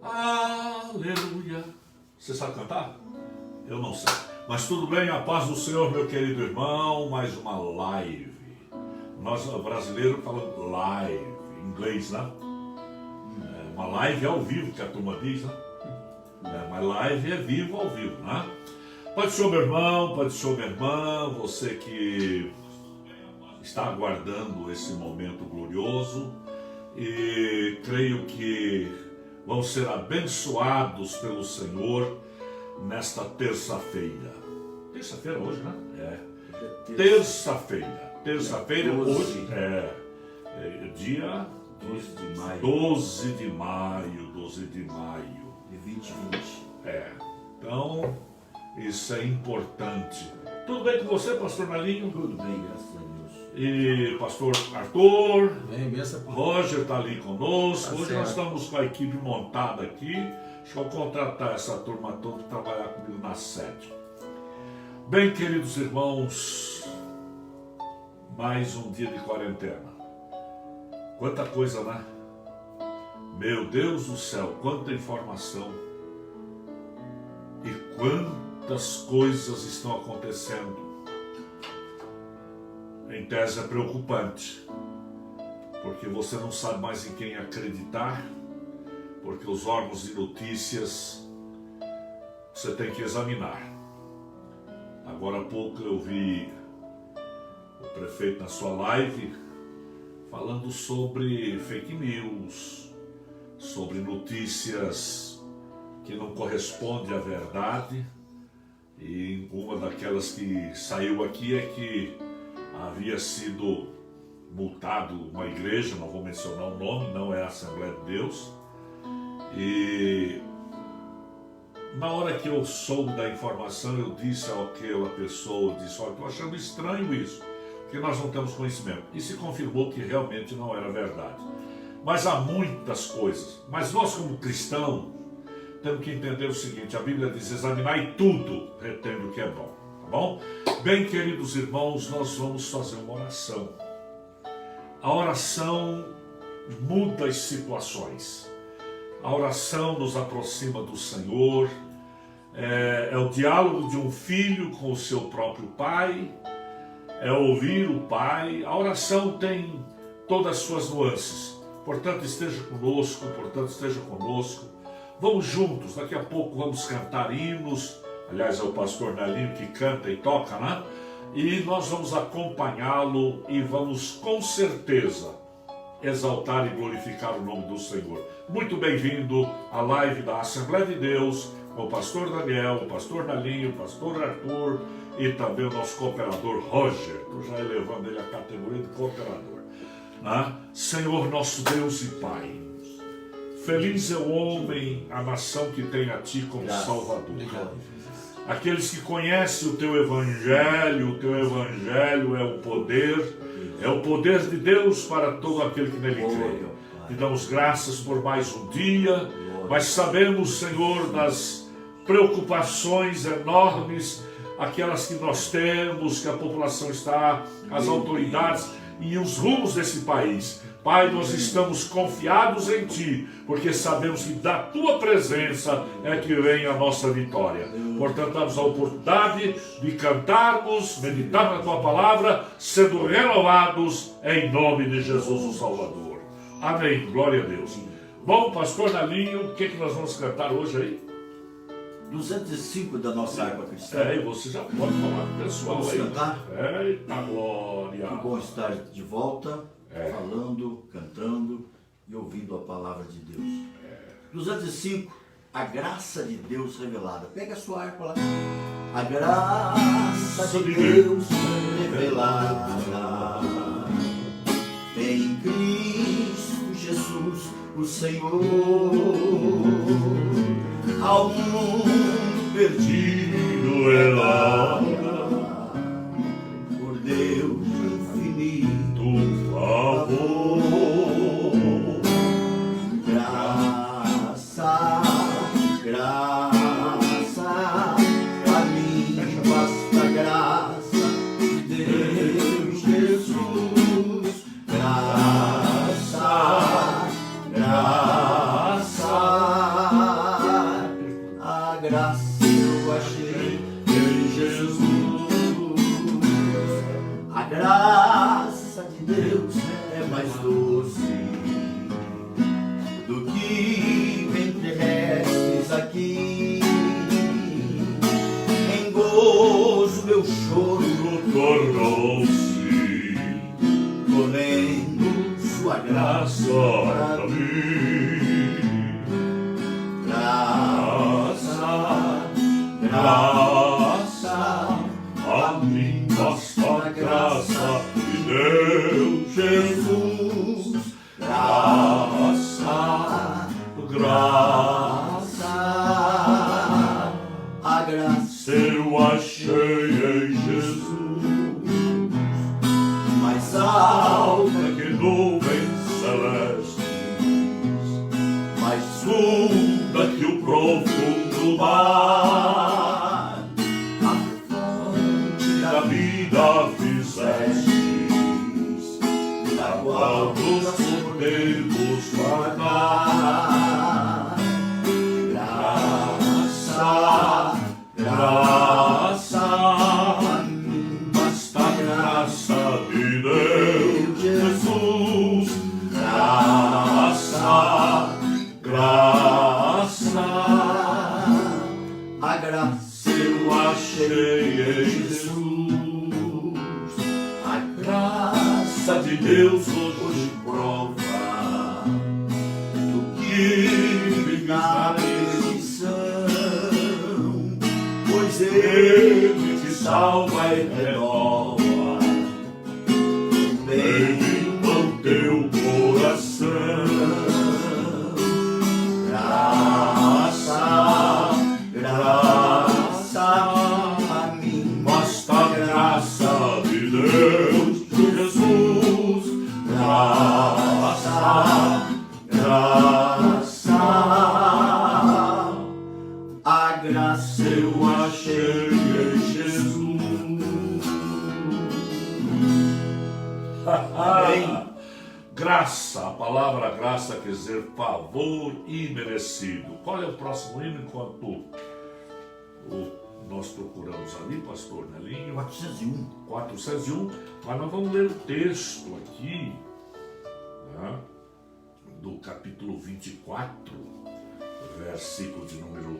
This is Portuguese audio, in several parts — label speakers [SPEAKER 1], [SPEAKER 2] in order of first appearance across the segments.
[SPEAKER 1] Aleluia. Você sabe cantar? Eu não sei. Mas tudo bem, a paz do Senhor, meu querido irmão. Mais uma live. Nós brasileiros falamos live, em inglês, né? Uma live ao vivo, que a turma diz, né? Mas live é vivo ao vivo, né? Pode ser meu irmão, pode ser minha irmã, você que está aguardando esse momento glorioso, e creio que vão ser abençoados pelo Senhor nesta terça-feira. Terça-feira hoje, né? Terça-feira. Terça-feira hoje é dia 12 de maio. 12 de maio.
[SPEAKER 2] De 2020.
[SPEAKER 1] Então, isso é importante. Tudo bem com você, pastor Nalinho?
[SPEAKER 2] Tudo bem, graças a Deus.
[SPEAKER 1] E pastor Arthur?
[SPEAKER 2] Bem, benção.
[SPEAKER 1] Roger está ali conosco.
[SPEAKER 2] Tá
[SPEAKER 1] Hoje
[SPEAKER 2] certo.
[SPEAKER 1] nós estamos com a equipe montada aqui. Acho que vou contratar essa turma toda para trabalhar comigo na sede. Bem, queridos irmãos, mais um dia de quarentena. Quanta coisa, né? Meu Deus do céu, quanta informação. E quantas coisas estão acontecendo. Em tese é preocupante, porque você não sabe mais em quem acreditar, porque os órgãos de notícias você tem que examinar. Agora há pouco eu vi o prefeito na sua live falando sobre fake news, sobre notícias que não correspondem à verdade, e uma daquelas que saiu aqui é que havia sido multado uma igreja, não vou mencionar o nome, não é a Assembleia de Deus, e na hora que eu soube da informação, eu disse àquela pessoa, olha, estou achando estranho isso, porque nós não temos conhecimento, e se confirmou que realmente não era verdade. Mas há muitas coisas, mas nós como cristãos temos que entender o seguinte, a Bíblia diz, examinai tudo, retendo o que é bom. Tá bom? Bem, queridos irmãos, nós vamos fazer uma oração. A oração muda as situações. A oração nos aproxima do Senhor. É o diálogo de um filho com o seu próprio pai. É ouvir o pai. A oração tem todas as suas nuances. Portanto, esteja conosco. Vamos juntos. Daqui a pouco vamos cantar hinos. Aliás, é o pastor Nalinho que canta e toca, né? E nós vamos acompanhá-lo e vamos, com certeza, exaltar e glorificar o nome do Senhor. Muito bem-vindo à live da Assembleia de Deus, com o pastor Daniel, o pastor Nalinho, o pastor Arthur e também o nosso cooperador Roger. Estou já elevando ele à categoria de cooperador. Né? Senhor nosso Deus e Pai, feliz é o homem, a nação que tem a Ti como Salvador.
[SPEAKER 2] Obrigado.
[SPEAKER 1] Aqueles que conhecem o Teu Evangelho é o poder de Deus para todo aquele que nele crê. Te damos graças por mais um dia, mas sabemos, Senhor, das preocupações enormes, aquelas que nós temos, que a população está, as autoridades e os rumos desse país. Pai, nós estamos confiados em Ti, porque sabemos que da Tua presença é que vem a nossa vitória. Portanto, damos a oportunidade de cantarmos, meditar na Tua palavra, sendo renovados em nome de Jesus o Salvador. Amém. Glória a Deus. Bom, pastor Nalinho, o que nós vamos cantar hoje aí?
[SPEAKER 2] 205 da nossa harpa cristã.
[SPEAKER 1] E você já pode falar com o pessoal
[SPEAKER 2] Vamos
[SPEAKER 1] aí.
[SPEAKER 2] cantar?
[SPEAKER 1] Eita glória.
[SPEAKER 2] Que bom estar de volta, falando, cantando e ouvindo a palavra de Deus. 205, a graça de Deus revelada. Pega a sua harpa lá. A graça de Deus revelada em Cristo Jesus, o Senhor, ao mundo perdido ela por Deus infinito favor, graça, a mim basta graça de Deus Jesus, graça. graça, a graça
[SPEAKER 1] eu achei em Jesus,
[SPEAKER 2] mais alta
[SPEAKER 1] que nuvens celestes,
[SPEAKER 2] mais
[SPEAKER 1] funda que o profundo mar,
[SPEAKER 2] a fonte
[SPEAKER 1] da vida fizestes,
[SPEAKER 2] da
[SPEAKER 1] qual
[SPEAKER 2] qual
[SPEAKER 1] nos podemos guardar.
[SPEAKER 2] graça,
[SPEAKER 1] Graça, basta a graça de Deus, Jesus. Graça, graça,
[SPEAKER 2] a graça
[SPEAKER 1] eu achei em Jesus.
[SPEAKER 2] a graça
[SPEAKER 1] De Deus hoje
[SPEAKER 2] prova
[SPEAKER 1] do que
[SPEAKER 2] na
[SPEAKER 1] me
[SPEAKER 2] perdição, pois
[SPEAKER 1] Ele te salva e renova,
[SPEAKER 2] bem
[SPEAKER 1] limpa o teu coração.
[SPEAKER 2] graça, graça a mim,
[SPEAKER 1] Basta a graça de Deus, Jesus. Graça,
[SPEAKER 2] graça, a graça
[SPEAKER 1] eu achei em Jesus.
[SPEAKER 2] Amém.
[SPEAKER 1] Graça, a palavra graça quer dizer favor imerecido. Qual é o próximo hino enquanto nós procuramos ali, pastor Nelinho?
[SPEAKER 2] 401.
[SPEAKER 1] 401, mas nós vamos ler o texto aqui, né, do capítulo 24, versículo de número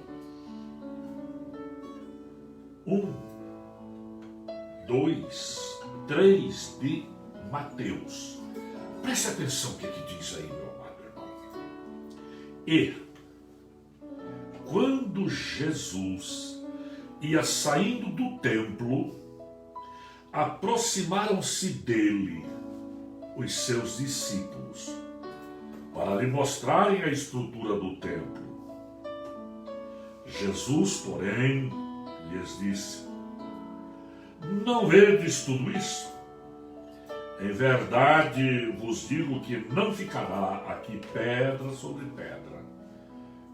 [SPEAKER 1] 1, 2, 3 de Mateus. Preste atenção o que diz aí, meu amado irmão. E quando Jesus ia saindo do templo, aproximaram-se dele os seus discípulos para lhe mostrarem a estrutura do templo. Jesus, porém, lhes disse: não vedes tudo isso? Em verdade vos digo que não ficará aqui pedra sobre pedra,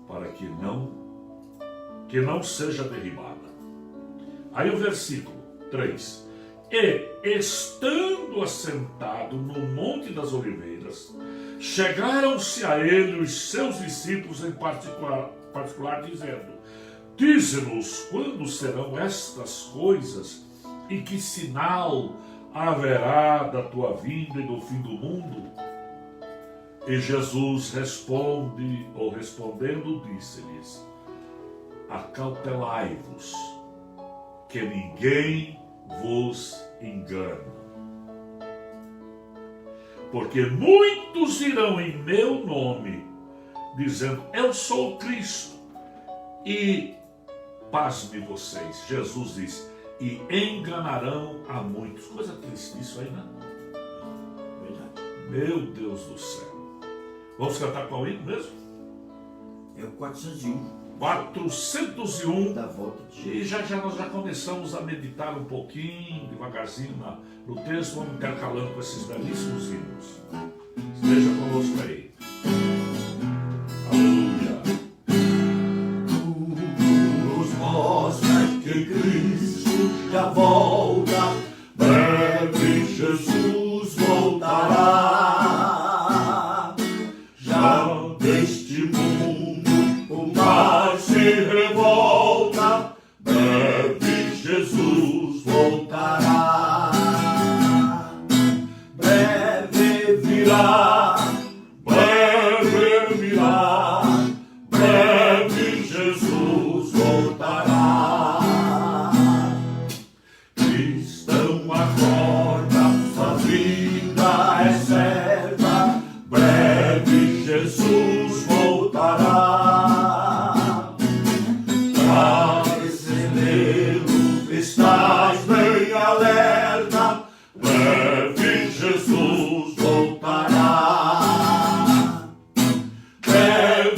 [SPEAKER 1] para que não seja derribada. Aí o versículo 3. E, estando assentado no Monte das Oliveiras, chegaram-se a ele os seus discípulos em particular dizendo: dize-nos quando serão estas coisas e que sinal haverá da tua vinda e do fim do mundo? E Jesus respondendo, disse-lhes: acautelai-vos, que ninguém vos engane. Porque muitos irão em meu nome, dizendo: eu sou o Cristo. E, pasme vocês, Jesus diz: e enganarão a muitos. Coisa triste isso aí, né?
[SPEAKER 2] Verdade.
[SPEAKER 1] Meu Deus do céu. Vamos cantar qual hino mesmo?
[SPEAKER 2] É o 401
[SPEAKER 1] 401.
[SPEAKER 2] da volta de
[SPEAKER 1] E
[SPEAKER 2] Jesus.
[SPEAKER 1] nós já começamos a meditar um pouquinho, devagarzinho no texto, vamos intercalando com esses belíssimos hinos. Esteja conosco aí. Aleluia.
[SPEAKER 2] Nos mostra que Cristo já volta,
[SPEAKER 1] Breve
[SPEAKER 2] Jesus voltará. Já deste mundo o mar se revolta,
[SPEAKER 1] breve Jesus
[SPEAKER 2] voltará. Breve virá,
[SPEAKER 1] breve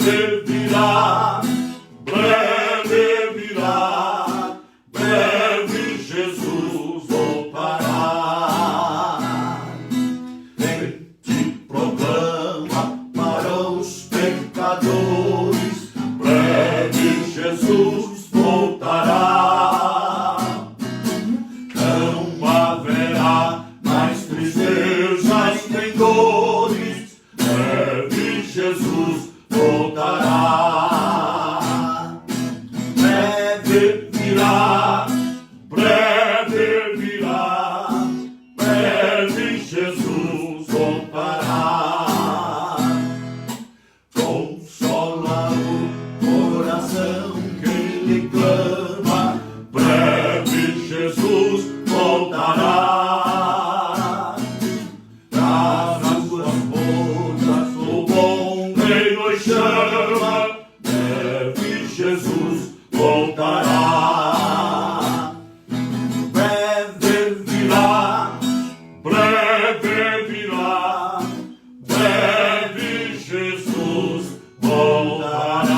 [SPEAKER 2] breve virá, breve virá, breve Jesus voltará. Vem te proclama para os pecadores, breve Jesus voltará. Não haverá mais tristezas nem dores, breve Jesus voltará. Breve virá, breve virá, breve Jesus voltará. Consola o coração quem lhe clama, breve Jesus voltará. Traz as suas bodas, o bom rei nos chama, breve Jesus voltará. Breve virá, breve virá, breve Jesus voltará.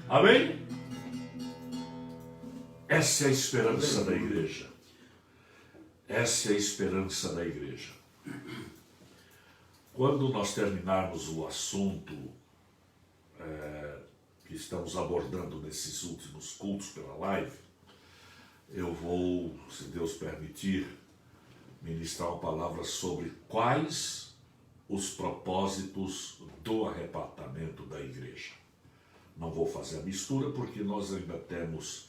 [SPEAKER 1] Amém? Essa é a esperança da igreja. Essa é a esperança da igreja. Quando nós terminarmos o assunto que estamos abordando nesses últimos cultos pela live, eu vou, se Deus permitir, ministrar uma palavra sobre quais os propósitos do arrebatamento da igreja. Não vou fazer a mistura porque nós ainda temos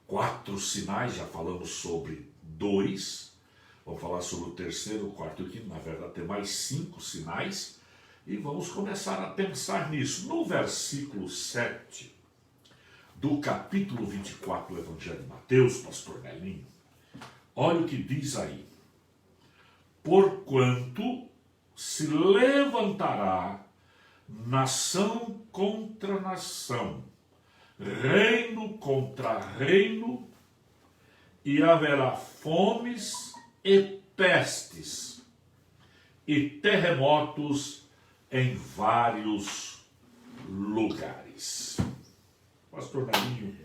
[SPEAKER 1] 4 sinais, já falamos sobre 2, vamos falar sobre o terceiro, o quarto e o quinto, na verdade tem mais 5 sinais, e vamos começar a pensar nisso. No versículo 7 do capítulo 24 do Evangelho de Mateus, pastor Nelinho, olha o que diz aí. Porquanto se levantará nação contra nação, reino contra reino, e haverá fomes e pestes, e terremotos em vários lugares. Pastor Nalinho,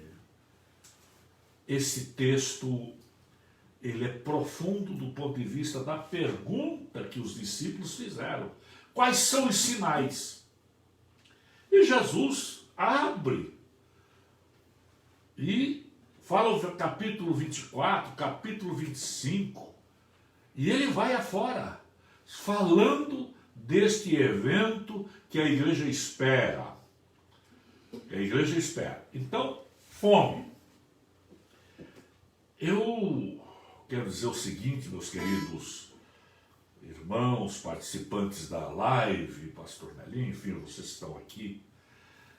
[SPEAKER 1] esse texto, ele é profundo do ponto de vista da pergunta que os discípulos fizeram. Quais são os sinais? E Jesus abre e fala o capítulo 24, capítulo 25, e ele vai afora, falando deste evento que a igreja espera. Que a igreja espera. Então, fome. Eu quero dizer o seguinte, meus queridos irmãos, participantes da live, pastor Nelinho, enfim, vocês estão aqui.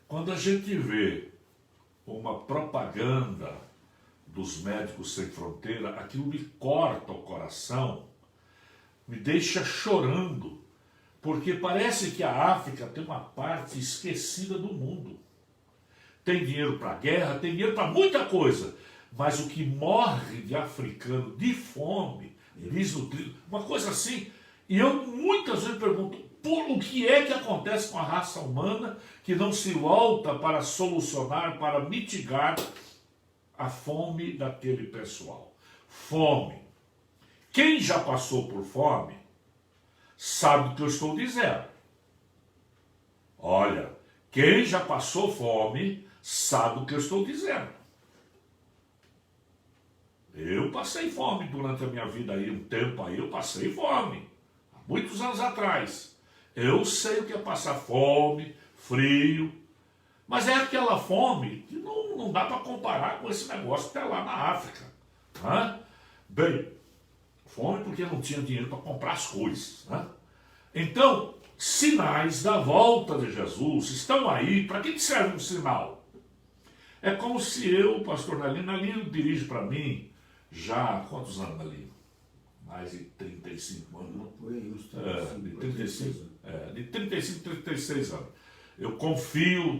[SPEAKER 1] Quando a gente vê uma propaganda dos Médicos Sem Fronteira, aquilo me corta o coração, me deixa chorando, porque parece que a África tem uma parte esquecida do mundo. Tem dinheiro para guerra, tem dinheiro para muita coisa, mas o que morre de africano de fome, desnutrido, uma coisa assim. E eu muitas vezes pergunto, por o que é que acontece com a raça humana que não se volta para solucionar, para mitigar a fome daquele pessoal? Fome. Quem já passou por fome sabe o que eu estou dizendo. Olha, quem já passou fome sabe o que eu estou dizendo. Eu passei fome durante a minha vida aí, um tempo aí eu passei fome. Há muitos anos atrás. Eu sei o que é passar fome, frio, mas é aquela fome que não dá para comparar com esse negócio que está lá na África. Né? Bem, fome porque não tinha dinheiro para comprar as coisas. Né? Então, sinais da volta de Jesus estão aí. Para que serve um sinal? É como se eu, pastor Nalinho dirige para mim já, quantos anos ali? Mais de 35 anos. De 35, 36 anos. Eu confio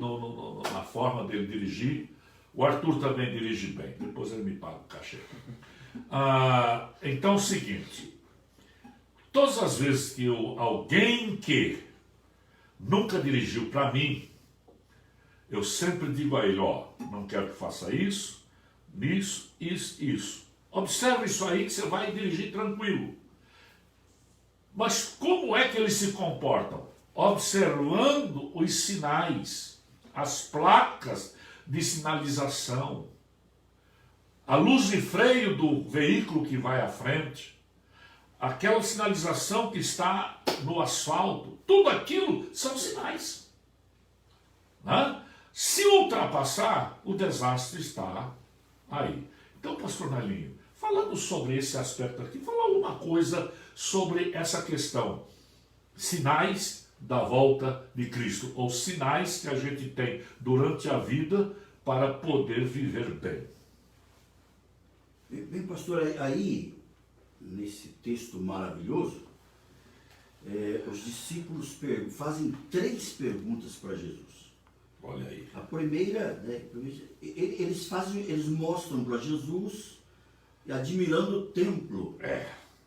[SPEAKER 1] na forma dele dirigir. O Arthur também dirige bem. Depois ele me paga o cachê. Então é o seguinte. todas as vezes que alguém que nunca dirigiu para mim, eu sempre digo a ele, ó, não quero que faça isso, isso. Observe isso aí que você vai dirigir tranquilo. Mas como é que eles se comportam? Observando os sinais, as placas de sinalização, a luz de freio do veículo que vai à frente, aquela sinalização que está no asfalto, tudo aquilo são sinais. Né? Se ultrapassar, o desastre está aí. Então, pastor Nelinho, falando sobre esse aspecto aqui, fala alguma coisa sobre essa questão. Sinais da volta de Cristo, ou sinais que a gente tem durante a vida para poder viver bem.
[SPEAKER 2] Bem, pastor, aí, nesse texto maravilhoso, os discípulos fazem 3 perguntas para Jesus.
[SPEAKER 1] Olha aí.
[SPEAKER 2] A primeira, né, eles mostram para Jesus, admirando o templo.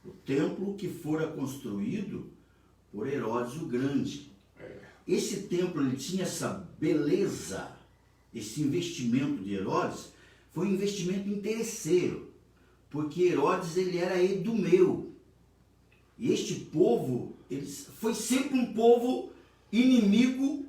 [SPEAKER 2] O templo que fora construído por Herodes o Grande. Esse templo, ele tinha essa beleza, esse investimento de Herodes, foi um investimento interesseiro, porque Herodes, ele era edumeu. E este povo, foi sempre um povo inimigo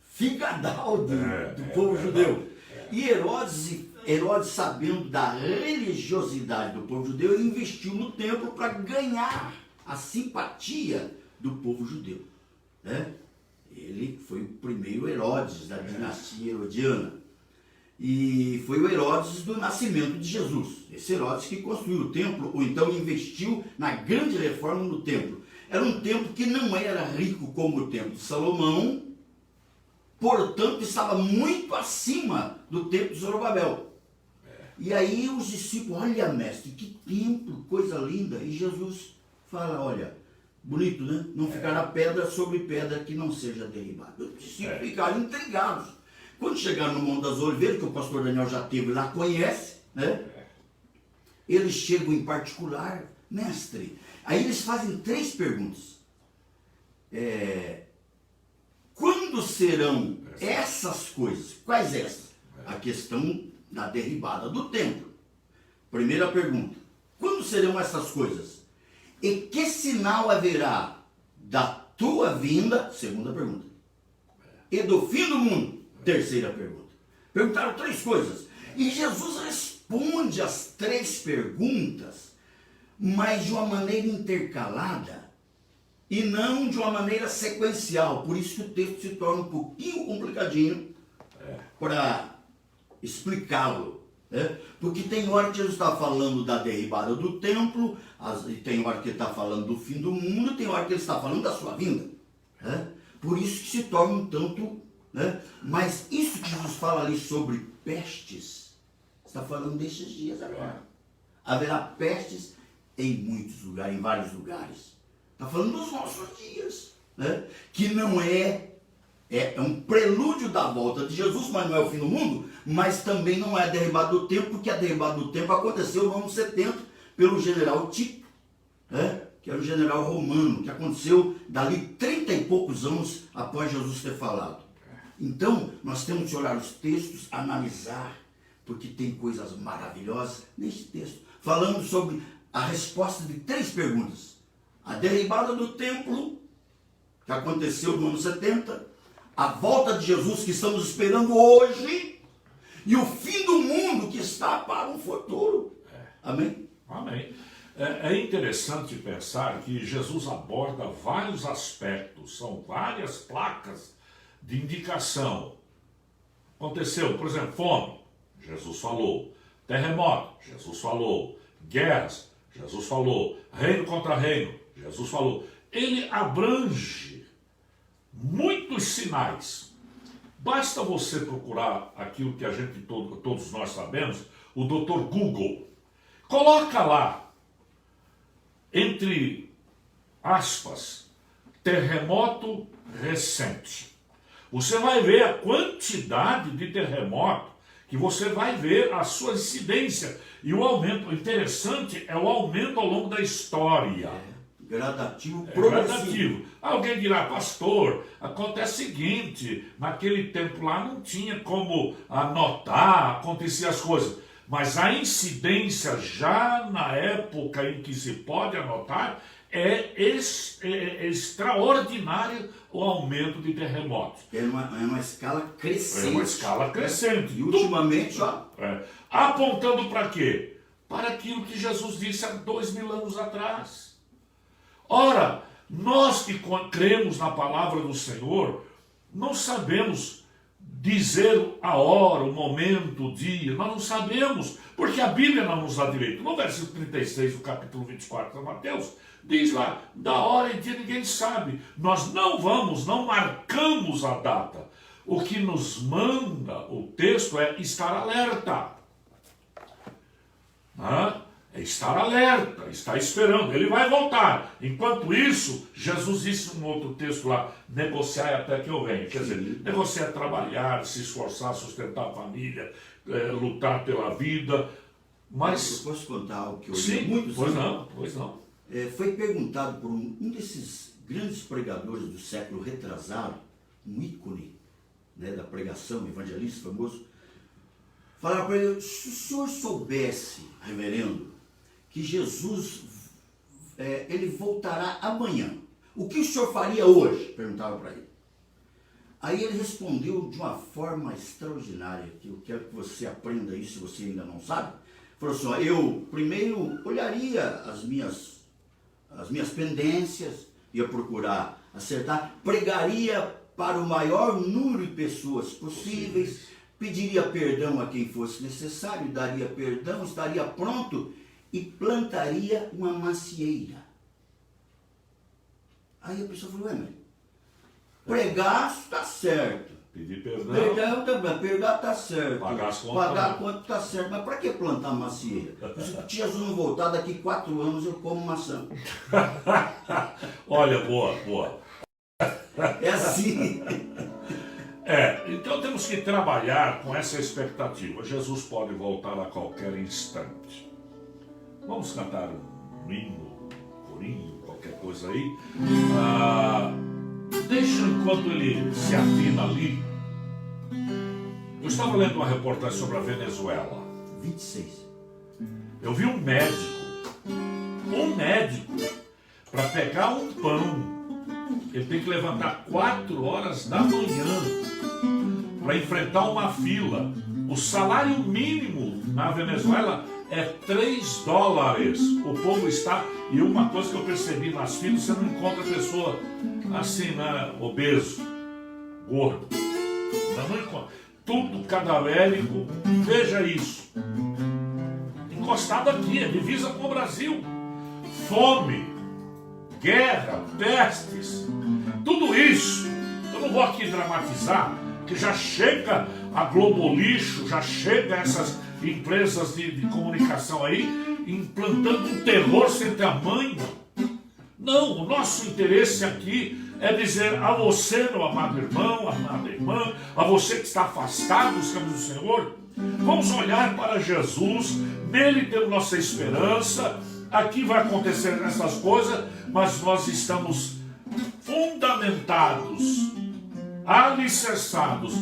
[SPEAKER 2] figadal do povo judeu. E Herodes, sabendo da religiosidade do povo judeu, ele investiu no templo para ganhar a simpatia do povo judeu. Né? Ele foi o primeiro Herodes da dinastia herodiana. E foi o Herodes do nascimento de Jesus. Esse Herodes que construiu o templo, ou então investiu na grande reforma no templo. Era um templo que não era rico como o templo de Salomão, portanto estava muito acima do templo de Zorobabel. E aí os discípulos, olha mestre, que templo, coisa linda. E Jesus fala, olha, bonito, né? Não ficará pedra sobre pedra que não seja derribada. Os discípulos ficaram intrigados. Quando chegaram no Monte das Oliveiras, que o pastor Daniel já teve lá, conhece, né? Eles chegam em particular, mestre. Aí eles fazem 3 perguntas. Quando serão essas coisas? Quais essas? A questão da derribada do templo. Primeira pergunta. Quando serão essas coisas? E que sinal haverá da tua vinda? Segunda pergunta. E do fim do mundo? Terceira pergunta. Perguntaram 3 coisas. E Jesus responde as 3 perguntas, mas de uma maneira intercalada e não de uma maneira sequencial. Por isso que o texto se torna um pouquinho complicadinho para explicá-lo. Né? Porque tem hora que Jesus está falando da derribada do templo, e tem hora que ele está falando do fim do mundo, tem hora que ele está falando da sua vinda. Né? Por isso que se torna um tanto... Né? Mas isso que Jesus fala ali sobre pestes, está falando desses dias agora. Haverá pestes em muitos lugares, em vários lugares. Está falando dos nossos dias. Né? Que não é um prelúdio da volta de Jesus, mas não é o fim do mundo, mas também não é a derribada do templo, porque a derribada do templo aconteceu no ano 70 pelo general Tito, né? Que era o general romano, que aconteceu dali 30 e poucos anos após Jesus ter falado. Então, nós temos que olhar os textos, analisar, porque tem coisas maravilhosas nesse texto, falando sobre a resposta de 3 perguntas. A derribada do templo, que aconteceu no ano 70, a volta de Jesus, que estamos esperando hoje, e o fim do mundo, que está para um futuro. Amém?
[SPEAKER 1] Amém. É interessante pensar que Jesus aborda vários aspectos, são várias placas de indicação. Aconteceu, por exemplo, fome, Jesus falou. Terremoto, Jesus falou. Guerras, Jesus falou. Reino contra reino, Jesus falou. Ele abrange muitos sinais. Basta você procurar aquilo que a gente, todos nós sabemos, o Dr. Google. Coloca lá, entre aspas, terremoto recente. Você vai ver a quantidade de terremoto, que você vai ver a sua incidência. E o aumento, o interessante é o aumento ao longo da história.
[SPEAKER 2] Gradativo,
[SPEAKER 1] É
[SPEAKER 2] progressivo.
[SPEAKER 1] gradativo. Alguém dirá, pastor, acontece o seguinte, naquele tempo lá não tinha como anotar, acontecia as coisas. Mas a incidência já na época em que se pode anotar é extraordinário o aumento de terremotos.
[SPEAKER 2] É uma escala crescente.
[SPEAKER 1] É uma escala crescente.
[SPEAKER 2] E ultimamente, ó.
[SPEAKER 1] Apontando para quê? Para aquilo que Jesus disse há 2000 anos atrás. Ora, nós que cremos na palavra do Senhor, não sabemos dizer a hora, o momento, o dia, nós não sabemos, porque a Bíblia não nos dá direito. No versículo 36 do capítulo 24 de Mateus, diz lá, da hora e dia ninguém sabe. Nós não marcamos a data. O que nos manda o texto é estar alerta. É estar alerta, estar esperando, ele vai voltar. Enquanto isso, Jesus disse num outro texto lá, negociar até que eu venha. Quer dizer, negociar é trabalhar, se esforçar, sustentar a família, lutar pela vida. Mas
[SPEAKER 2] eu posso contar algo que eu
[SPEAKER 1] sim,
[SPEAKER 2] muito
[SPEAKER 1] pois não.
[SPEAKER 2] Foi perguntado por um desses grandes pregadores do século retrasado, um ícone, né, da pregação, evangelista famoso. Falaram para ele, se o senhor soubesse, reverendo, que Jesus ele voltará amanhã, o que o senhor faria hoje? Perguntaram para ele. Aí ele respondeu de uma forma extraordinária, que eu quero que você aprenda isso, se você ainda não sabe. Falou assim, ó, eu primeiro olharia as minhas pendências, ia procurar acertar, pregaria para o maior número de pessoas possíveis, pediria perdão a quem fosse necessário, daria perdão, estaria pronto e plantaria uma macieira. Aí a pessoa falou, mas pregar está certo.
[SPEAKER 1] Pedir perdão.
[SPEAKER 2] Pregar está certo.
[SPEAKER 1] Pagar as contas.
[SPEAKER 2] Pagar a conta está certo. Mas para que plantar macieira? Se Jesus não voltar, daqui 4 anos eu como maçã.
[SPEAKER 1] Olha, boa.
[SPEAKER 2] É assim.
[SPEAKER 1] Então temos que trabalhar com essa expectativa. Jesus pode voltar a qualquer instante. Vamos cantar um hino, um corinho, qualquer coisa aí. Deixa enquanto ele se afina ali. Eu estava lendo uma reportagem sobre a Venezuela.
[SPEAKER 2] 26.
[SPEAKER 1] Eu vi um médico, para pegar um pão, ele tem que levantar 4 horas da manhã para enfrentar uma fila. O salário mínimo na Venezuela é $3. O povo está... E uma coisa que eu percebi nas filas, você não encontra pessoa assim, né, obeso, gordo. Não encontra. Tudo cadavérico. Veja isso. Encostado aqui, é divisa com o Brasil. Fome, guerra, pestes, tudo isso. Eu não vou aqui dramatizar, que já chega a Globo Lixo, já chega essas empresas de comunicação aí, implantando um terror sem tamanho. Não, o nosso interesse aqui é dizer a você, meu amado irmão, amada irmã, a você que está afastado dos caminhos do Senhor, vamos olhar para Jesus, nele temos nossa esperança. Aqui vai acontecer essas coisas, mas nós estamos fundamentados, alicerçados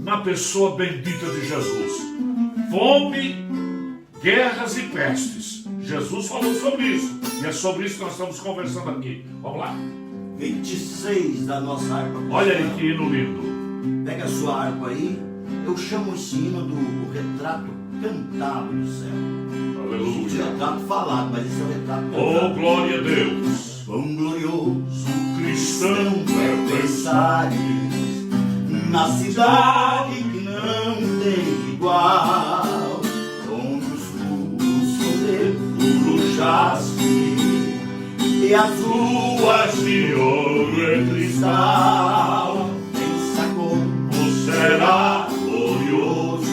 [SPEAKER 1] na pessoa bendita de Jesus. Fome, guerras e pestes. Jesus falou sobre isso. E é sobre isso que nós estamos conversando aqui. Vamos lá?
[SPEAKER 2] 26 da nossa harpa.
[SPEAKER 1] Olha aí que hino lindo.
[SPEAKER 2] Pega a sua harpa aí. Eu chamo esse hino do retrato cantado do céu.
[SPEAKER 1] Aleluia.
[SPEAKER 2] Esse retrato falado, mas esse é o retrato cantado.
[SPEAKER 1] Oh, glória a Deus.
[SPEAKER 2] Quão glorioso
[SPEAKER 1] Cristão
[SPEAKER 2] é pensares na cidade que não tem igual, onde os muros jazem e as ruas de ouro e cristal. Pensa como será glorioso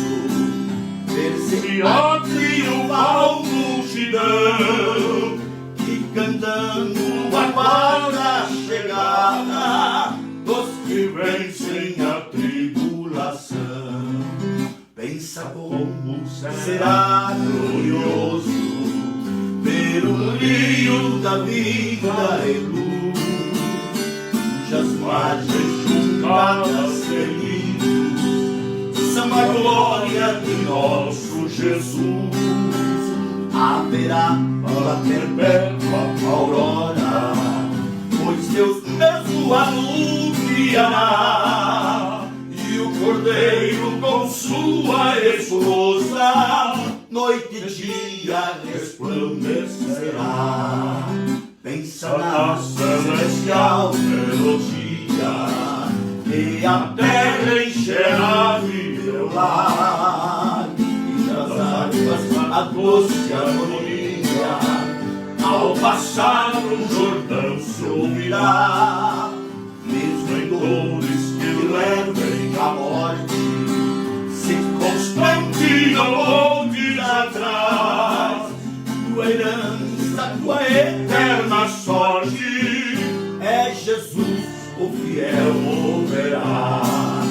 [SPEAKER 2] ver-se a triunfal multidão que cantando aguarda a chegada dos que vencem a tribulação. Pensa como será glorioso ver ser um rio da vida e luz, cujas margens juntadas feliz são a glória de nosso Jesus. Haverá a perpétua aurora, pois Deus mesmo anunciará, e o Cordeiro com sua esposa noite e dia resplandecerá. Pensa na celestial melodia, e a terra encherá de teu lar, e das águas a doce harmonia, ao passar no Jordão se ouvirá. Mesmo em dores que levem à morte, se constante não voltes atrás, tua herança, tua eterna sorte, é Jesus, o fiel moverás.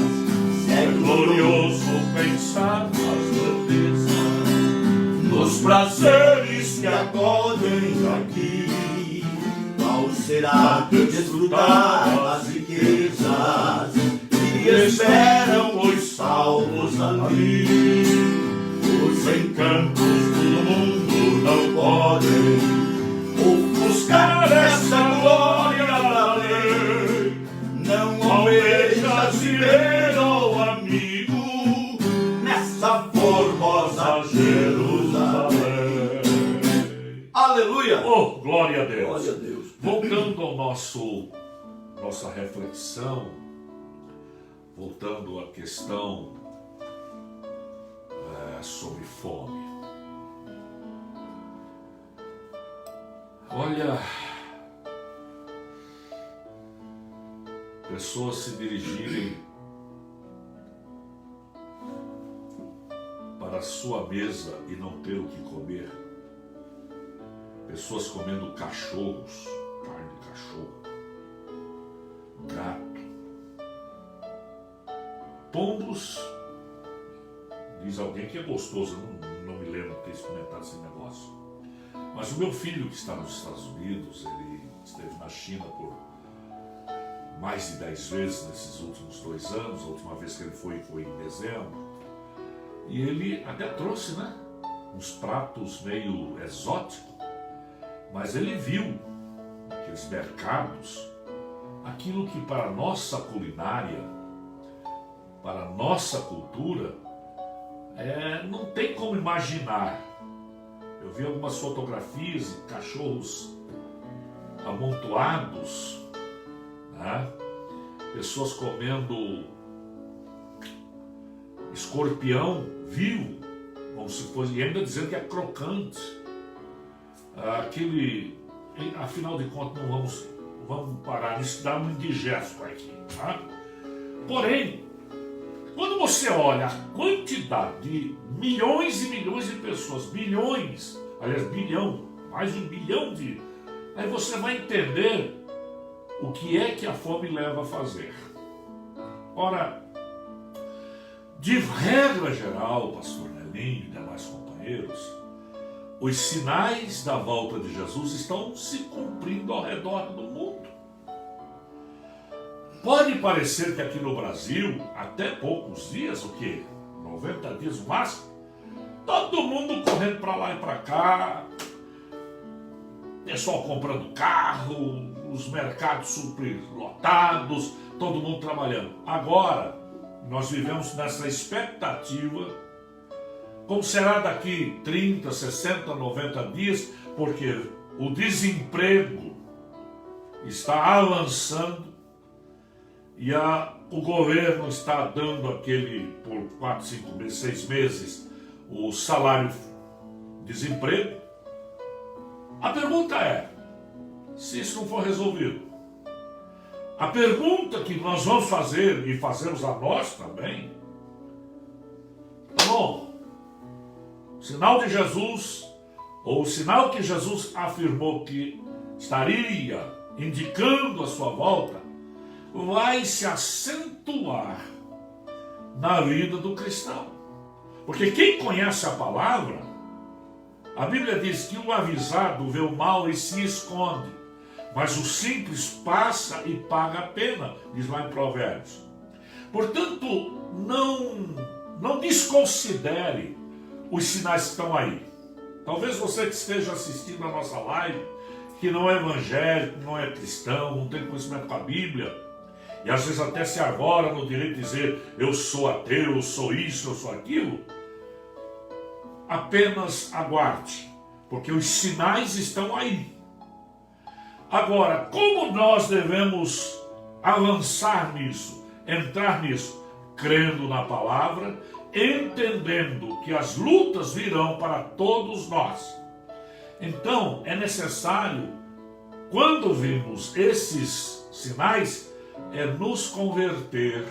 [SPEAKER 2] É glorioso pensar nas grandezas, nos prazeres que acodem aqui. Qual será desfrutar as riquezas que esperam os salvos ali? Os encantos do mundo não podem ofuscar essa glória da lei. Não almejas viver, oh amigo, nessa formosa Jerusalém. Aleluia!
[SPEAKER 1] Oh, glória a Deus!
[SPEAKER 2] Glória a Deus.
[SPEAKER 1] Voltando ao nossa reflexão, voltando à questão sobre fome. Olha, pessoas se dirigirem para a sua mesa e não ter o que comer. Pessoas comendo cachorros, carne de cachorro, gato, pombos. Diz alguém que é gostoso, eu não me lembro de ter experimentado esse negócio. Mas o meu filho, que está nos Estados Unidos, ele esteve na China por mais de 10 vezes nesses últimos 2 anos. A última vez que ele foi em dezembro. E ele até trouxe, né, uns pratos meio exóticos, mas ele viu naqueles mercados aquilo que para a nossa culinária, para a nossa cultura, não tem como imaginar. Eu vi algumas fotografias de cachorros amontoados, né? Pessoas comendo escorpião vivo, como se fosse, e ainda dizendo que é crocante. Afinal de contas, não vamos parar nisso, dá um indigesto aqui, tá? Porém, quando você olha a quantidade de milhões e milhões de pessoas, bilhões, aliás, bilhão, mais de 1 bilhão de... Aí você vai entender o que é que a fome leva a fazer. Ora, de regra geral, pastor Nelinho e demais companheiros, os sinais da volta de Jesus estão se cumprindo ao redor do mundo. Pode parecer que aqui no Brasil, até poucos dias, 90 dias no máximo, todo mundo correndo para lá e para cá, pessoal comprando carro, os mercados super lotados, todo mundo trabalhando. Agora, nós vivemos nessa expectativa, como será daqui 30, 60, 90 dias, porque o desemprego está avançando, e o governo está dando por 4, 5 meses, 6 meses, o salário desemprego. A pergunta é, se isso não for resolvido, a pergunta que nós vamos fazer, e fazemos a nós também, tá bom, o sinal de Jesus, ou o sinal que Jesus afirmou que estaria indicando a sua volta, vai se acentuar na vida do cristão. Porque quem conhece a palavra A Bíblia diz que o avisado vê o mal e se esconde, mas o simples passa e paga a pena, diz lá em Provérbios. Portanto, não desconsidere os sinais que estão aí. Talvez você que esteja assistindo a nossa live, que não é evangélico, não é cristão, não tem conhecimento com a Bíblia, e às vezes até se arvora no direito de dizer, eu sou ateu, eu sou isso, eu sou aquilo, apenas aguarde, porque os sinais estão aí. Agora, como nós devemos avançar nisso, entrar nisso? Crendo na palavra, entendendo que as lutas virão para todos nós. Então, é necessário, quando vimos esses sinais, nos converter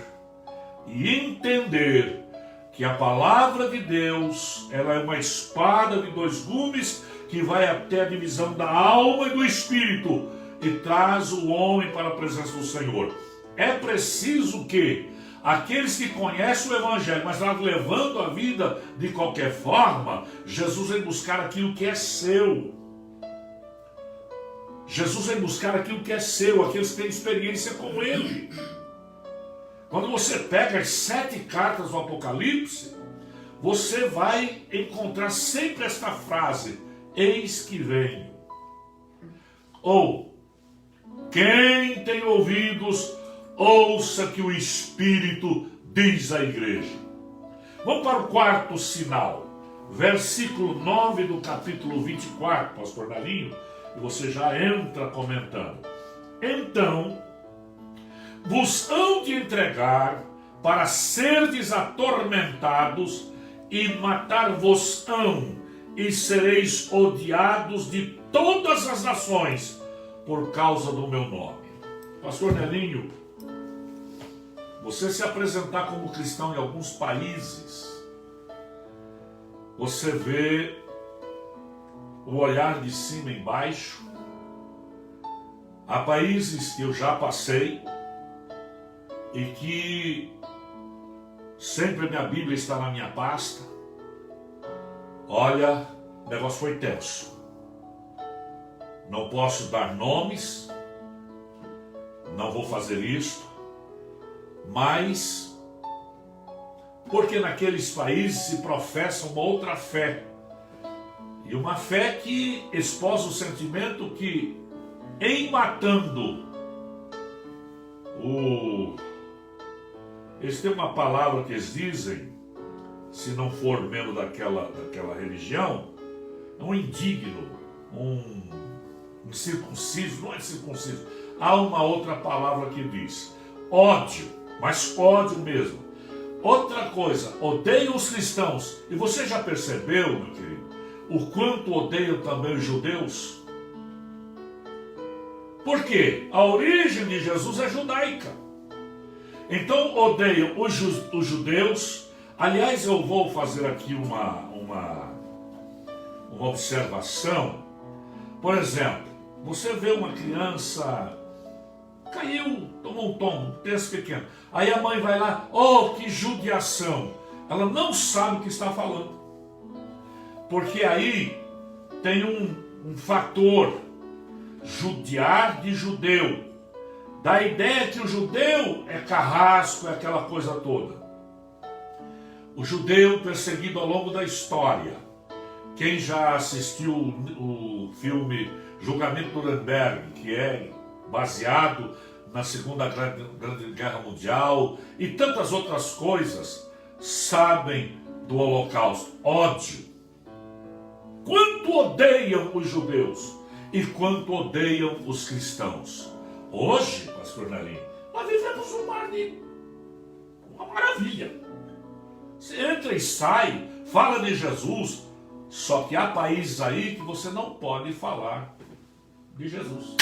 [SPEAKER 1] e entender que a palavra de Deus, ela é uma espada de dois gumes que vai até a divisão da alma e do espírito e traz o homem para a presença do Senhor. É preciso que aqueles que conhecem o Evangelho, mas estão levando a vida de qualquer forma, Jesus vem buscar aquilo que é seu. Jesus vem buscar aquilo que é seu, aqueles que têm experiência com Ele. Quando você pega as 7 cartas do Apocalipse, você vai encontrar sempre esta frase, eis que venho. Ou, quem tem ouvidos, ouça que o Espírito diz à igreja. Vamos para o 4º sinal, versículo 9 do capítulo 24, pastor Nalinho, e você já entra comentando. Então, vos hão de entregar para serdes atormentados e matar-vos-ão, e sereis odiados de todas as nações por causa do meu nome. Pastor Nelinho, você se apresentar como cristão em alguns países, você vê o olhar de cima embaixo. Há países que eu já passei e que sempre a minha Bíblia está na minha pasta. Olha, o negócio foi tenso. Não posso dar nomes, não vou fazer isto, mas porque naqueles países se professa uma outra fé, e uma fé que esposa o sentimento que, em matando eles têm uma palavra que eles dizem, se não for membro daquela religião, é um indigno, um incircunciso, não é circunciso. Há uma outra palavra que diz ódio, mas ódio mesmo. Outra coisa, odeiam os cristãos. E você já percebeu, meu querido, o quanto odeiam também os judeus? Por quê? A origem de Jesus é judaica. Então odeiam os judeus. Aliás, eu vou fazer aqui uma observação. Por exemplo, você vê uma criança, caiu, tomou um tombo, terço pequeno. Aí a mãe vai lá, oh, que judiação. Ela não sabe o que está falando. Porque aí tem um fator, judiar de judeu. Da ideia que o judeu é carrasco, é aquela coisa toda. O judeu perseguido ao longo da história. Quem já assistiu o filme Julgamento de Nuremberg, que é baseado na Segunda Grande Guerra Mundial e tantas outras coisas, sabem do Holocausto. Ódio. Quanto odeiam os judeus e quanto odeiam os cristãos. Hoje, pastor Nalinho, nós vivemos uma maravilha. Você entra e sai, fala de Jesus, só que há países aí que você não pode falar de Jesus.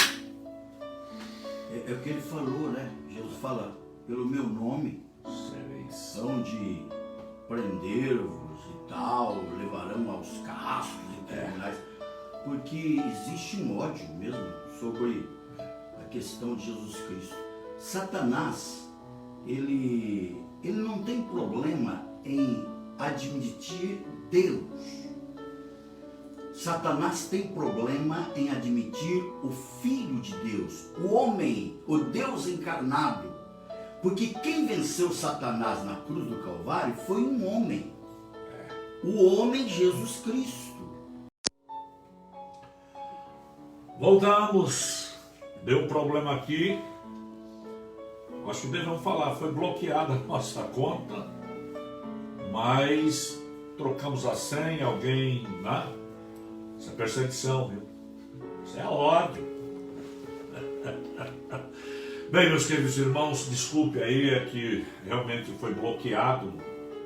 [SPEAKER 2] É o que ele falou, né? Jesus fala, pelo meu nome, são de prender-vos e tal, levarão aos carrascos e tribunais. Porque existe um ódio mesmo sobre a questão de Jesus Cristo. Satanás, ele não tem problema em admitir Deus. Satanás tem problema em admitir o Filho de Deus, o homem, o Deus encarnado. Porque quem venceu Satanás na cruz do Calvário foi um homem. O homem Jesus Cristo.
[SPEAKER 1] Voltamos. Deu um problema aqui. Acho que devemos falar. Foi bloqueada a nossa conta. Mas trocamos a senha. Alguém... né? Isso é perseguição, viu? Isso é ódio. Bem, meus queridos irmãos, desculpe aí, é que realmente foi bloqueado.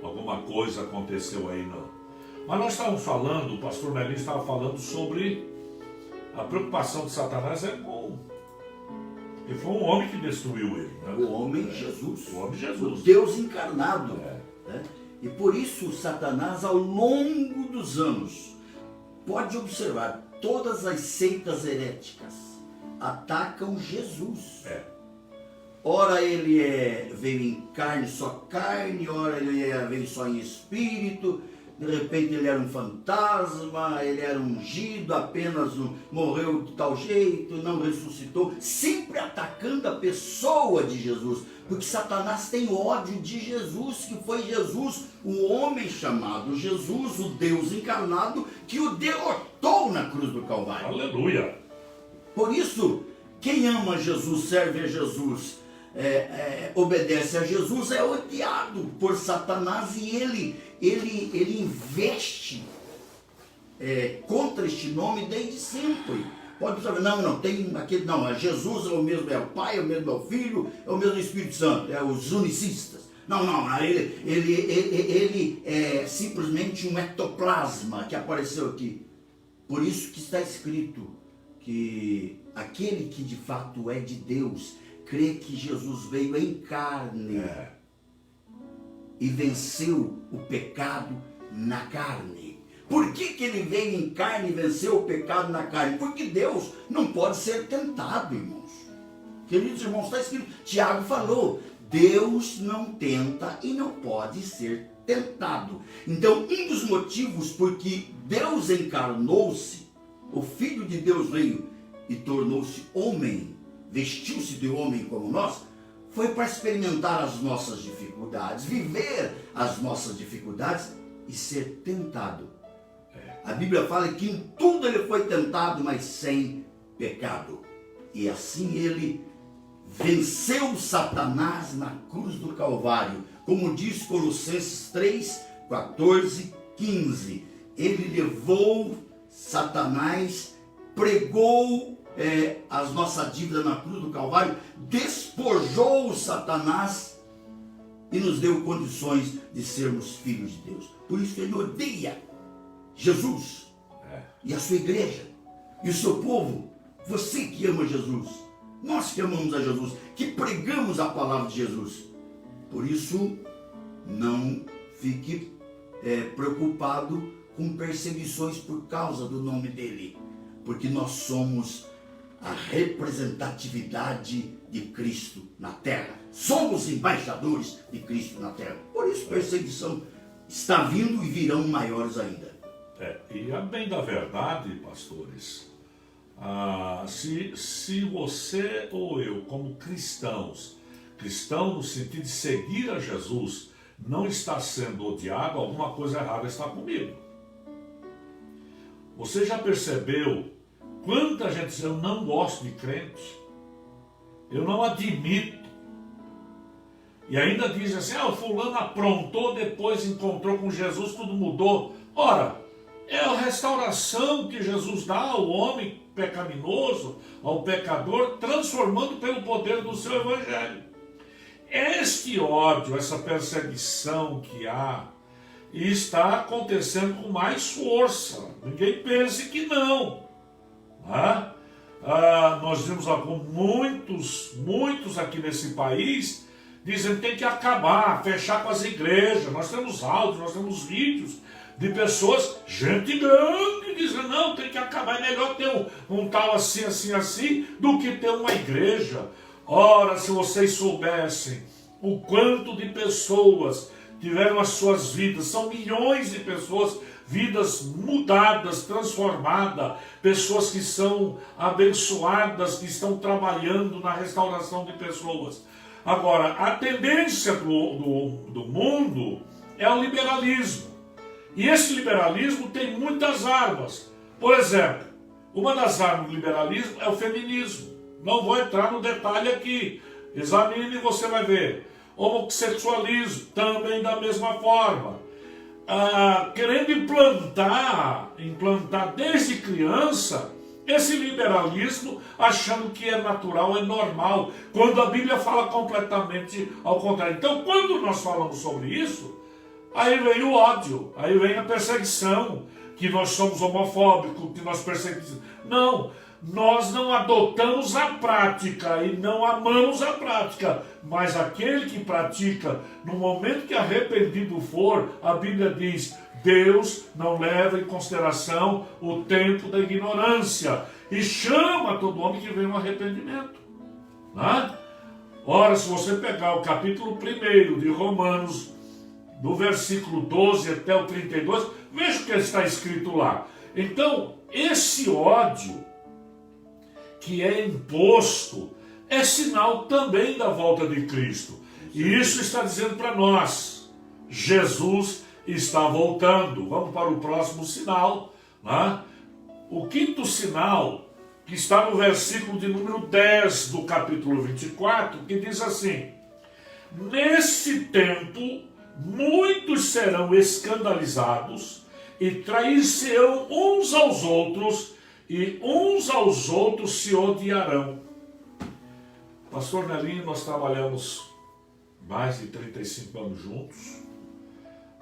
[SPEAKER 1] Alguma coisa aconteceu aí, não. Mas nós estávamos falando, o pastor Melinho estava falando sobre a preocupação de Satanás ele foi um homem que destruiu ele. Né?
[SPEAKER 2] O homem Jesus.
[SPEAKER 1] O homem Jesus.
[SPEAKER 2] O Deus encarnado. Né? E por isso Satanás, ao longo dos anos, pode observar, todas as seitas heréticas atacam Jesus. Ora ele veio em carne, só carne, ora ele veio só em espírito, de repente ele era um fantasma, ele era ungido, apenas morreu de tal jeito, não ressuscitou, sempre atacando a pessoa de Jesus, porque Satanás tem ódio de Jesus, que foi Jesus, o homem chamado Jesus, o Deus encarnado, que o derrotou na cruz do Calvário.
[SPEAKER 1] Aleluia!
[SPEAKER 2] Por isso, quem ama Jesus, serve a Jesus, obedece a Jesus, é odiado por Satanás, e ele investe contra este nome desde sempre. Pode saber, não, tem aquele, não, Jesus é o mesmo, é o Pai, é o mesmo, é o Filho, é o mesmo Espírito Santo, é os unicistas. Não, ele é simplesmente um ectoplasma que apareceu aqui. Por isso que está escrito que aquele que de fato é de Deus, crê que Jesus veio em carne e venceu o pecado na carne. Por que ele veio em carne e venceu o pecado na carne? Porque Deus não pode ser tentado, irmãos. Queridos irmãos, está escrito, Tiago falou, Deus não tenta e não pode ser tentado. Então, um dos motivos porque Deus encarnou-se, o Filho de Deus veio e tornou-se homem, vestiu-se de homem como nós, foi para experimentar as nossas dificuldades, viver as nossas dificuldades e ser tentado. A Bíblia fala que em tudo ele foi tentado, mas sem pecado. E assim ele venceu Satanás na cruz do Calvário. Como diz Colossenses 3, 14, 15. Ele levou Satanás, pregou as nossas dívidas na cruz do Calvário, despojou Satanás e nos deu condições de sermos filhos de Deus. Por isso ele odeia Jesus e a sua igreja e o seu povo. Você que ama Jesus, nós que amamos a Jesus, que pregamos a palavra de Jesus. Por isso, não fique preocupado com perseguições por causa do nome dele, porque nós somos a representatividade de Cristo na terra. Somos embaixadores de Cristo na terra. Por isso, perseguição está vindo e virão maiores ainda.
[SPEAKER 1] E a bem da verdade, pastores, se você ou eu, como cristãos no sentido de seguir a Jesus, não está sendo odiado, alguma coisa errada está comigo. Você já percebeu quanta gente diz, eu não gosto de crente, eu não admito, e ainda diz assim, o fulano aprontou, depois encontrou com Jesus, tudo mudou. Ora, é a restauração que Jesus dá ao homem pecaminoso, ao pecador, transformando pelo poder do seu evangelho. Este ódio, essa perseguição que há, está acontecendo com mais força. Ninguém pense que não. Nós vimos muitos aqui nesse país dizendo que tem que acabar, fechar com as igrejas. Nós temos áudios, nós temos vídeos de pessoas, gente grande, dizendo, não, tem que acabar, é melhor ter um tal assim, do que ter uma igreja. Ora, se vocês soubessem o quanto de pessoas tiveram as suas vidas, são milhões de pessoas vidas mudadas, transformadas, pessoas que são abençoadas, que estão trabalhando na restauração de pessoas. Agora, a tendência do mundo é o liberalismo. E esse liberalismo tem muitas armas. Por exemplo, uma das armas do liberalismo é o feminismo. Não vou entrar no detalhe aqui. Examine e você vai ver. Homossexualismo, também da mesma forma. Querendo implantar desde criança esse liberalismo, achando que é natural, é normal, quando a Bíblia fala completamente ao contrário. Então, quando nós falamos sobre isso, aí vem o ódio, aí vem a perseguição, que nós somos homofóbicos, que nós perseguimos. Não, nós não adotamos a prática e não amamos a prática, mas aquele que pratica, no momento que arrependido for, a Bíblia diz, Deus não leva em consideração o tempo da ignorância e chama todo homem que vem no arrependimento. Né? Ora, se você pegar o capítulo 1 de Romanos, do versículo 12 até o 32, veja o que está escrito lá. Então, esse ódio que é imposto é sinal também da volta de Cristo. E isso está dizendo para nós, Jesus está voltando. Vamos para o próximo sinal. Né? O quinto sinal, que está no versículo de número 10 do capítulo 24, que diz assim: nesse tempo, muitos serão escandalizados e trair-se-ão uns aos outros, e uns aos outros se odiarão. Pastor Nelinho, nós trabalhamos mais de 35 anos juntos.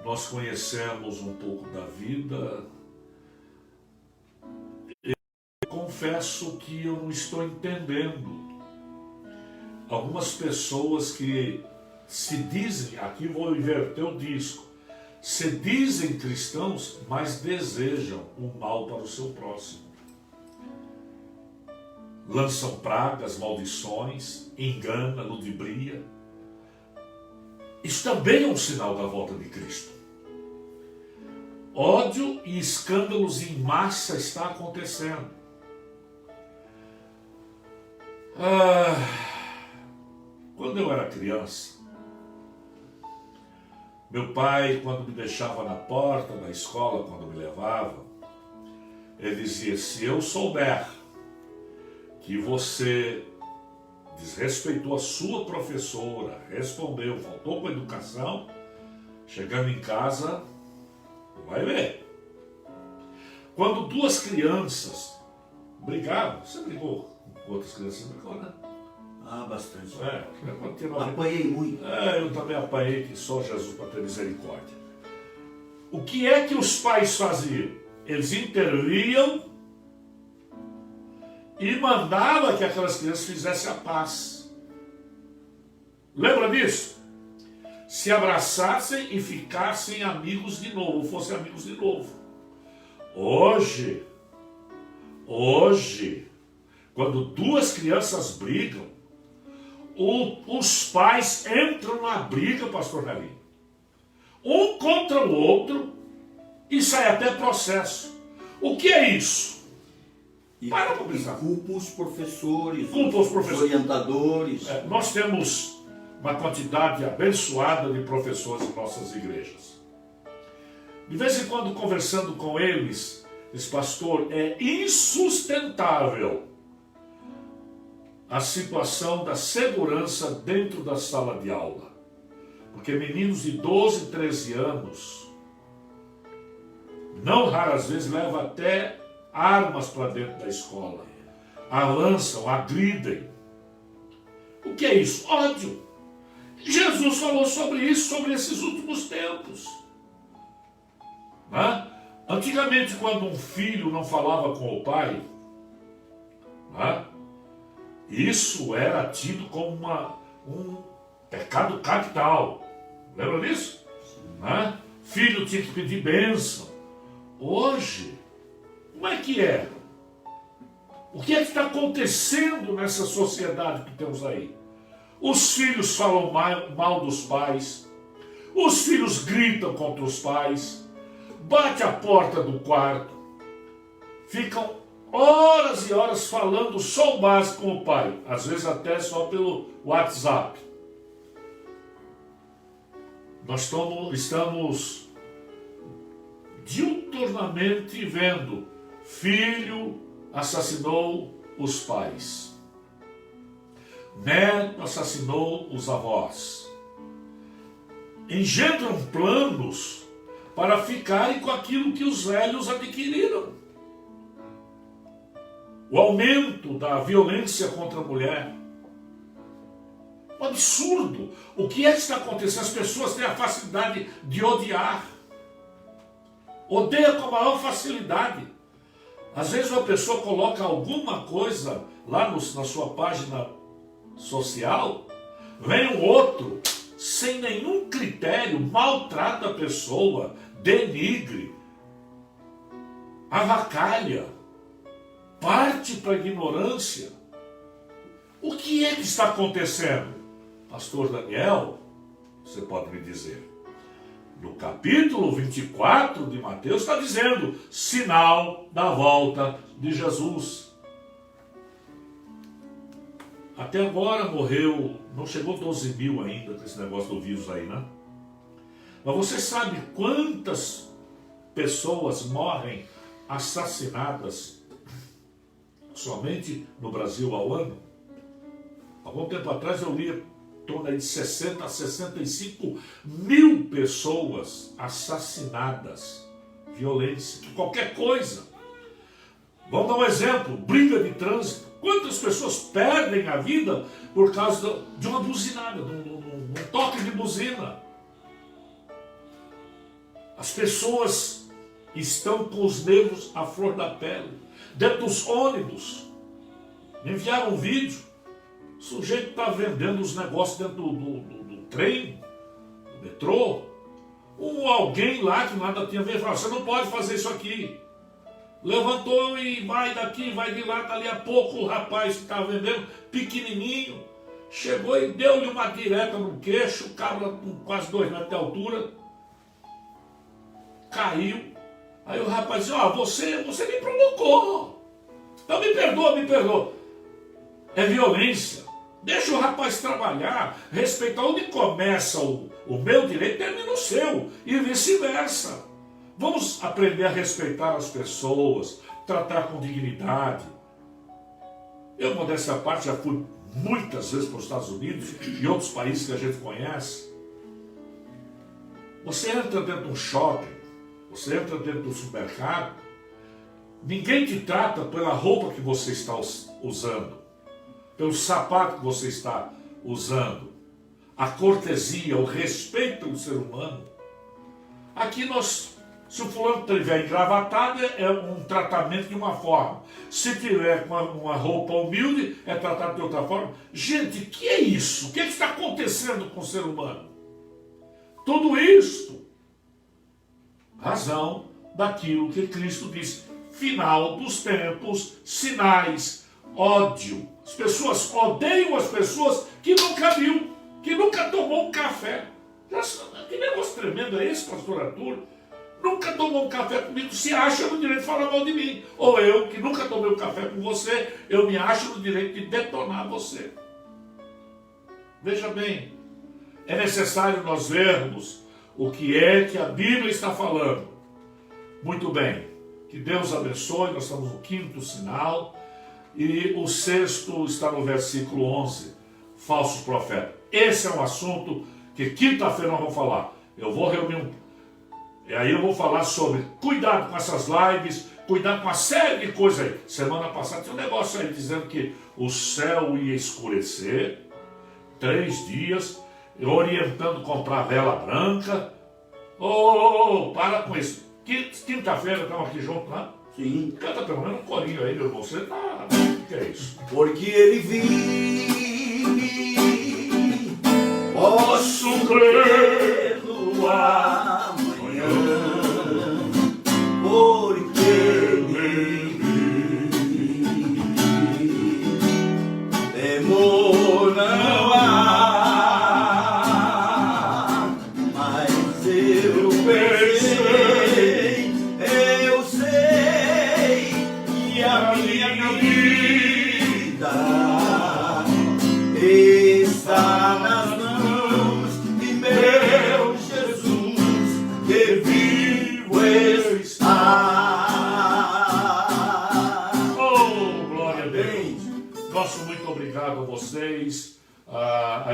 [SPEAKER 1] Nós conhecemos um pouco da vida. Eu confesso que eu não estou entendendo algumas pessoas que se dizem, aqui vou inverter o disco, se dizem cristãos, mas desejam o mal para o seu próximo. Lançam pragas, maldições, engana, ludibria. Isso também é um sinal da volta de Cristo. Ódio e escândalos em massa está acontecendo. Quando eu era criança, meu pai, quando me deixava na porta da escola, quando me levava, ele dizia, se eu souber que você desrespeitou a sua professora, respondeu, faltou com a educação, chegando em casa, vai ver. Quando duas crianças brigavam, você brigou com outras crianças, brigou, né?
[SPEAKER 2] Bastante.
[SPEAKER 1] Apanhei muito. Eu também apanhei, que só Jesus para ter misericórdia. O que é que os pais faziam? Eles interviam e mandavam que aquelas crianças fizessem a paz. Lembra disso? Se abraçassem e ficassem amigos de novo, ou fossem amigos de novo. Hoje, quando duas crianças brigam, os pais entram na briga, pastor Nelinho, um contra o outro, e sai até processo. O que é isso? Para pensar.
[SPEAKER 2] Culpa os professores,
[SPEAKER 1] os
[SPEAKER 2] orientadores.
[SPEAKER 1] Nós temos uma quantidade abençoada de professores em nossas igrejas. De vez em quando, conversando com eles, esse pastor, é insustentável a situação da segurança dentro da sala de aula. Porque meninos de 12, 13 anos, não raras vezes, levam até armas para dentro da escola. Lançam, agridem. O que é isso? Ódio. Jesus falou sobre isso, sobre esses últimos tempos. Né? Antigamente, quando um filho não falava com o pai, né? Isso era tido como um pecado capital. Lembra disso? Né? Filho tinha que pedir bênção. Hoje, como é que é? O que é que está acontecendo nessa sociedade que temos aí? Os filhos falam mal dos pais. Os filhos gritam contra os pais. bate a porta do quarto, ficam horas e horas falando só o básico com o pai, às vezes até só pelo WhatsApp. Nós estamos diuturnamente vendo: filho assassinou os pais, neto assassinou os avós. Engendram planos para ficarem com aquilo que os velhos adquiriram. O aumento da violência contra a mulher. Um absurdo. O que é que está acontecendo? As pessoas têm a facilidade de odiar. Odeia com a maior facilidade. Às vezes uma pessoa coloca alguma coisa lá na sua página social, vem um outro, sem nenhum critério, maltrata a pessoa, denigre, avacalha, parte para a ignorância. O que é que está acontecendo? Pastor Daniel, você pode me dizer. No capítulo 24 de Mateus está dizendo: sinal da volta de Jesus. Até agora morreu, não chegou 12 mil ainda com esse negócio do vírus aí, né? Mas você sabe quantas pessoas morrem assassinadas somente no Brasil ao ano? Algum tempo atrás eu li em torno de 60 a 65 mil pessoas assassinadas. Violência, qualquer coisa. Vamos dar um exemplo: briga de trânsito. Quantas pessoas perdem a vida por causa de uma buzinada, de um toque de buzina? As pessoas estão com os nervos à flor da pele. Dentro dos ônibus, me enviaram um vídeo. O sujeito está vendendo os negócios dentro do trem, do metrô. Alguém lá que nada tinha a ver falou: você não pode fazer isso aqui. Levantou e vai daqui, vai de lá. Dali a pouco o rapaz que estava vendendo, pequenininho, chegou e deu-lhe uma direta no queixo. O cabra com quase 2 metros de altura caiu. Aí o rapaz disse: você me provocou. Então me perdoa. É violência. Deixa o rapaz trabalhar, respeitar. Onde começa o meu direito, termina o seu, e vice-versa. Vamos aprender a respeitar as pessoas, tratar com dignidade. Eu, modéstia à parte, já fui muitas vezes para os Estados Unidos e outros países que a gente conhece. Você entra dentro de um shopping, você entra dentro do supermercado, ninguém te trata pela roupa que você está usando, pelo sapato que você está usando. A cortesia, o respeito pelo ser humano. Aqui se o fulano estiver engravatado, é um tratamento de uma forma. Se tiver com uma roupa humilde, é tratado de outra forma. Gente, o que é isso? O que está acontecendo com o ser humano? Tudo isto, razão daquilo que Cristo disse: final dos tempos, sinais, ódio. As pessoas odeiam as pessoas que nunca viu, que nunca tomou um café. Que negócio tremendo é esse, pastor Arthur? Nunca tomou um café comigo, se acha no direito de falar mal de mim. Ou eu, que nunca tomei um café com você, eu me acho no direito de detonar você. Veja bem, é necessário nós vermos o que é que a Bíblia está falando. Muito bem, que Deus abençoe. Nós estamos no 5º sinal e o 6º está no versículo 11, falsos profetas. Esse é um assunto que quinta-feira nós vamos falar. Eu vou reunir e aí eu vou falar sobre cuidado com essas lives, cuidado com uma série de coisas aí. Semana passada tinha um negócio aí dizendo que o céu ia escurecer 3 dias, orientando comprar vela branca. Para com isso. Quinta-feira estamos aqui juntos, né?
[SPEAKER 2] Sim.
[SPEAKER 1] Canta pelo menos um corinho aí, meu irmão. Você tá... O que é isso?
[SPEAKER 2] Porque ele vive, posso crer no amanhã. Porque ele vive, temor não há, mas eu pensei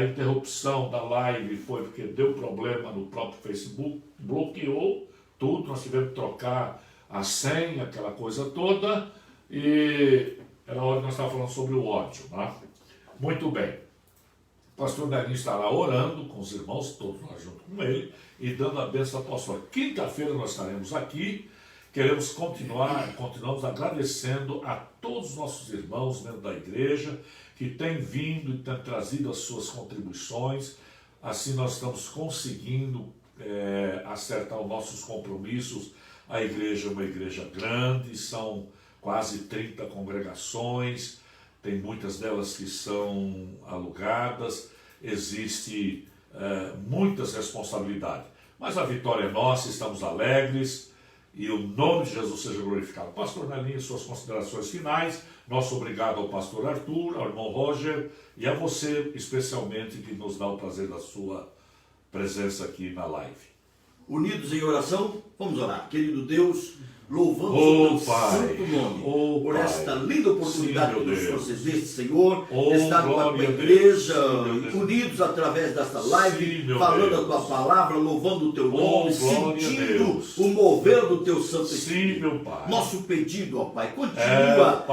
[SPEAKER 1] A interrupção da live foi porque deu problema no próprio Facebook, bloqueou tudo, nós tivemos que trocar a senha, aquela coisa toda, e era a hora que nós estávamos falando sobre o ódio, né? Muito bem. O pastor Nelinho estará orando com os irmãos, todos nós junto com ele, e dando a bênção apostólica. Quinta-feira nós estaremos aqui, continuamos agradecendo a todos os nossos irmãos dentro da igreja, que têm vindo e têm trazido as suas contribuições. Assim nós estamos conseguindo acertar os nossos compromissos. A igreja é uma igreja grande, são quase 30 congregações, tem muitas delas que são alugadas, existe muitas responsabilidades. Mas a vitória é nossa, estamos alegres, e o nome de Jesus seja glorificado. Pastor Nelinho, suas considerações finais. Nosso obrigado ao pastor Arthur, ao irmão Roger e a você, especialmente, que nos dá o prazer da sua presença aqui na live.
[SPEAKER 2] Unidos em oração, vamos orar. Querido Deus, louvamos o teu santo nome por esta linda oportunidade que nos concedeste, Senhor, estar com a tua igreja, unidos através desta live, falando a tua palavra, louvando o teu nome, sentindo o mover do teu Santo Espírito. Nosso pedido, ó Pai, continua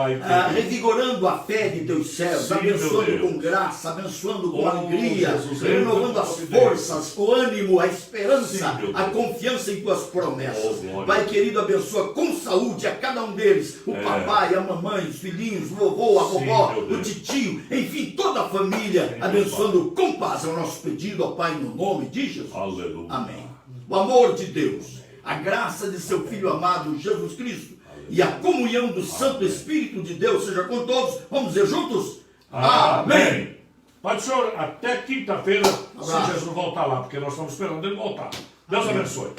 [SPEAKER 2] revigorando a fé de teus servos, abençoando com graça, abençoando com alegria, renovando as forças, o ânimo, a esperança, a confiança em tuas promessas. Pai querido, abençoa com saúde a cada um deles, o papai, a mamãe, os filhinhos, o vovô, a vovó, o titio, enfim, toda a família, abençoando com paz. É o nosso pedido, ó Pai, no nome de Jesus.
[SPEAKER 1] Aleluia.
[SPEAKER 2] Amém. O amor de Deus, a graça de seu Filho amado, Jesus Cristo, e a comunhão do Santo Espírito de Deus seja com todos. Vamos dizer juntos? Amém.
[SPEAKER 1] Pai do Senhor, até quinta-feira, se Jesus voltar lá, porque nós estamos esperando ele voltar. Deus abençoe.